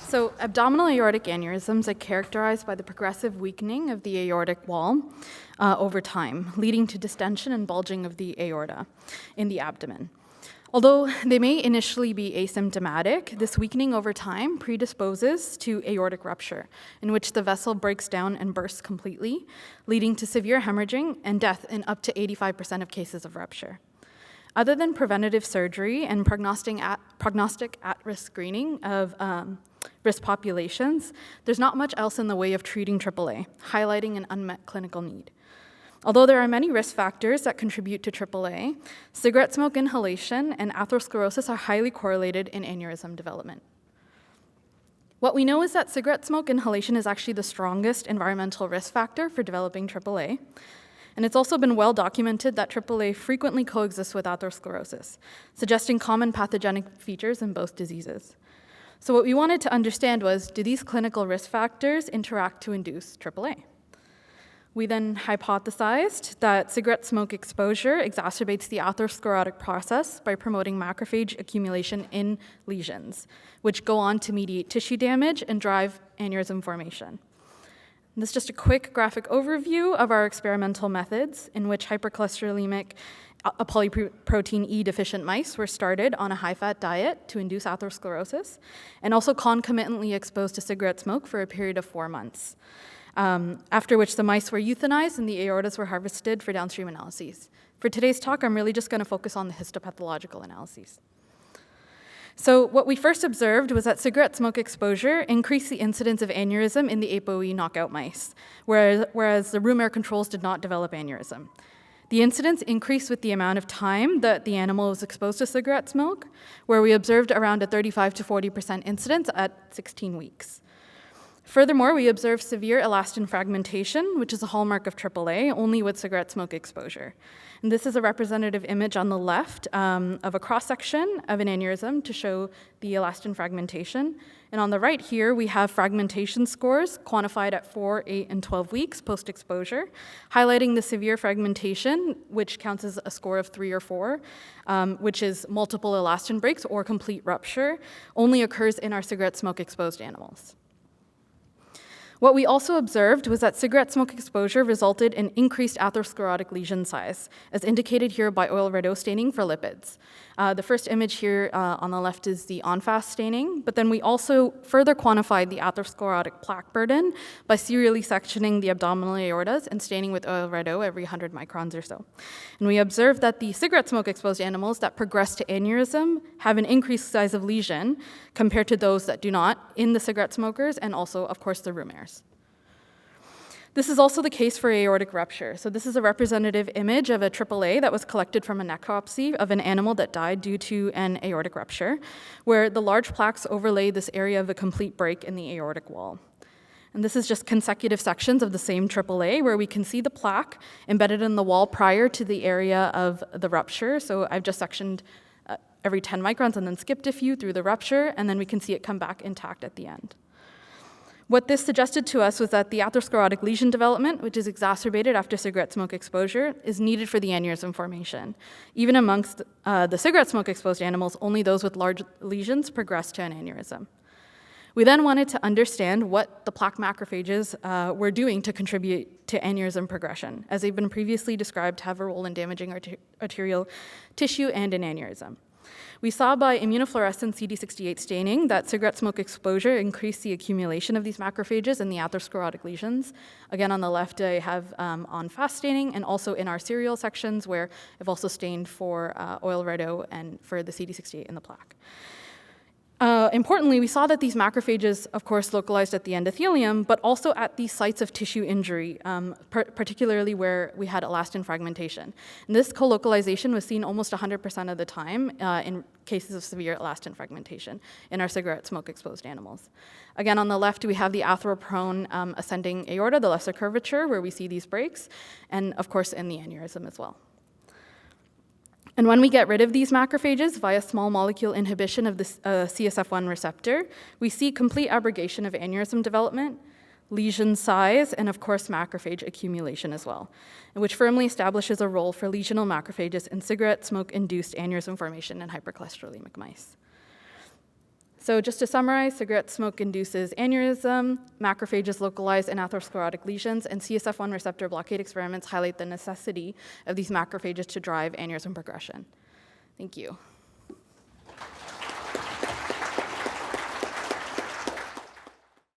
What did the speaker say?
So abdominal aortic aneurysms are characterized by the progressive weakening of the aortic wall over time, leading to distension and bulging of the aorta in the abdomen. Although they may initially be asymptomatic, this weakening over time predisposes to aortic rupture, in which the vessel breaks down and bursts completely, leading to severe hemorrhaging and death in up to 85% of cases of rupture. Other than preventative surgery and prognostic at-risk screening of risk populations, there's not much else in the way of treating AAA, highlighting an unmet clinical need. Although there are many risk factors that contribute to AAA, cigarette smoke inhalation and atherosclerosis are highly correlated in aneurysm development. What we know is that cigarette smoke inhalation is actually the strongest environmental risk factor for developing AAA. And it's also been well documented that AAA frequently coexists with atherosclerosis, suggesting common pathogenic features in both diseases. So what we wanted to understand was, do these clinical risk factors interact to induce AAA? We then hypothesized that cigarette smoke exposure exacerbates the atherosclerotic process by promoting macrophage accumulation in lesions, which go on to mediate tissue damage and drive aneurysm formation. This is just a quick graphic overview of our experimental methods in which hypercholesterolemic polyprotein E deficient mice were started on a high-fat diet to induce atherosclerosis and also concomitantly exposed to cigarette smoke for a period of 4 months, after which the mice were euthanized and the aortas were harvested for downstream analyses. For today's talk, I'm really just going to focus on the histopathological analyses. So what we first observed was that cigarette smoke exposure increased the incidence of aneurysm in the ApoE knockout mice, whereas the room air controls did not develop aneurysm. The incidence increased with the amount of time that the animal was exposed to cigarette smoke, where we observed around a 35 to 40% incidence at 16 weeks. Furthermore, we observed severe elastin fragmentation, which is a hallmark of AAA, only with cigarette smoke exposure. And this is a representative image on the left of a cross-section of an aneurysm to show the elastin fragmentation. And on the right here, we have fragmentation scores quantified at 4, 8, and 12 weeks post-exposure, highlighting the severe fragmentation, which counts as a score of 3 or 4, which is multiple elastin breaks or complete rupture, only occurs in our cigarette smoke-exposed animals. What we also observed was that cigarette smoke exposure resulted in increased atherosclerotic lesion size, as indicated here by oil red O staining for lipids. The first image here on the left is the on-fast staining, but then we also further quantified the atherosclerotic plaque burden by serially sectioning the abdominal aortas and staining with oil red O every 100 microns or so. And we observed that the cigarette smoke exposed animals that progress to aneurysm have an increased size of lesion compared to those that do not in the cigarette smokers and also, of course, the room airs. This is also the case for aortic rupture. So this is a representative image of a AAA that was collected from a necropsy of an animal that died due to an aortic rupture, where the large plaques overlay this area of a complete break in the aortic wall. And this is just consecutive sections of the same AAA where we can see the plaque embedded in the wall prior to the area of the rupture. So I've just sectioned every 10 microns and then skipped a few through the rupture, and then we can see it come back intact at the end. What this suggested to us was that the atherosclerotic lesion development, which is exacerbated after cigarette smoke exposure, is needed for the aneurysm formation. Even amongst the cigarette smoke exposed animals, only those with large lesions progress to an aneurysm. We then wanted to understand what the plaque macrophages were doing to contribute to aneurysm progression, as they've been previously described to have a role in damaging arterial tissue and an aneurysm. We saw by immunofluorescent CD68 staining that cigarette smoke exposure increased the accumulation of these macrophages in the atherosclerotic lesions. Again, on the left, I have on-fast staining, and also in our serial sections where I've also stained for oil red O and for the CD68 in the plaque. Importantly, we saw that these macrophages, of course, localized at the endothelium, but also at these sites of tissue injury, particularly where we had elastin fragmentation. And this co-localization was seen almost 100% of the time in cases of severe elastin fragmentation in our cigarette smoke-exposed animals. Again, on the left, we have the atheroprone ascending aorta, the lesser curvature, where we see these breaks, and of course, in the aneurysm as well. And when we get rid of these macrophages via small molecule inhibition of the CSF1 receptor, we see complete abrogation of aneurysm development, lesion size, and of course macrophage accumulation as well, which firmly establishes a role for lesional macrophages in cigarette smoke-induced aneurysm formation in hypercholesterolemic mice. So just to summarize, cigarette smoke induces aneurysm, macrophages localize in atherosclerotic lesions, and CSF1 receptor blockade experiments highlight the necessity of these macrophages to drive aneurysm progression. Thank you.